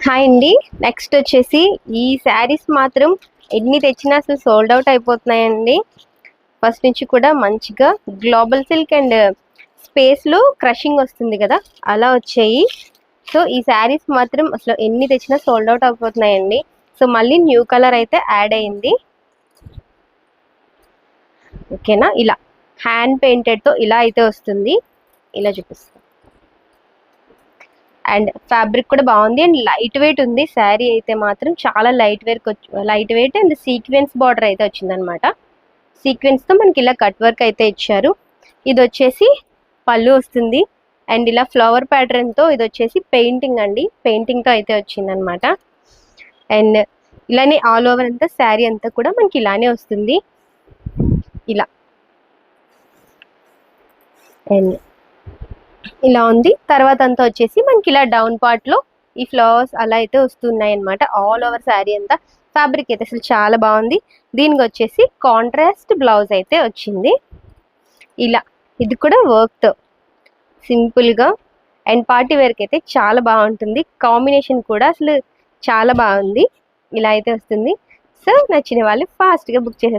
Hi అండి. Next వచ్చేసి ఈ శారీస్ మాత్రం ఎన్ని తెచ్చినా అసలు సోల్డ్ అవుట్ అయిపోతున్నాయండి. ఫస్ట్ నుంచి కూడా మంచిగా గ్లోబల్ సిల్క్ అండ్ స్పేస్లో క్రషింగ్ వస్తుంది కదా, అలా వచ్చాయి. సో ఈ శారీస్ మాత్రం అసలు ఎన్ని తెచ్చినా సోల్డ్ అవుట్ అయిపోతున్నాయండి. సో మళ్ళీ న్యూ కలర్ అయితే యాడ్ అయింది. ఓకేనా, ఇలా హ్యాండ్ పెయింటెడ్తో ఇలా అయితే వస్తుంది. ఇలా చూపిస్తాను. అండ్ ఫ్యాబ్రిక్ కూడా బాగుంది అండ్ లైట్ వెయిట్ ఉంది. శారీ అయితే మాత్రం చాలా light weight and sequence border అయితే వచ్చిందనమాట. సీక్వెన్స్తో మనకి ఇలా కట్ వర్క్ అయితే ఇచ్చారు. ఇది వచ్చేసి పళ్ళు వస్తుంది అండ్ ఇలా ఫ్లవర్ ప్యాటర్న్తో ఇది వచ్చేసి పెయింటింగ్ అండి, పెయింటింగ్తో అయితే వచ్చిందనమాట. అండ్ ఇలానే ఆల్ ఓవర్ అంతా శారీ అంతా కూడా మనకి ఇలానే వస్తుంది. ఇలా అండ్ ఇలా ఉంది. తర్వాత అంతా వచ్చేసి మనకి ఇలా డౌన్ పార్ట్ లో ఈ ఫ్లవర్స్ అలా అయితే వస్తున్నాయి అనమాట. ఆల్ ఓవర్ శారీ అంతా ఫ్యాబ్రిక్ అయితే అసలు చాలా బాగుంది. దీనికి వచ్చేసి కాంట్రాస్ట్ బ్లౌజ్ అయితే వచ్చింది. ఇలా ఇది కూడా వర్క్ తో సింపుల్ గా అండ్ పార్టీ వేర్ కి అయితే చాలా బాగుంటుంది. కాంబినేషన్ కూడా అసలు చాలా బాగుంది. ఇలా అయితే వస్తుంది. సో నచ్చిన వాళ్ళు ఫాస్ట్ గా బుక్ చేసేసుకోండి.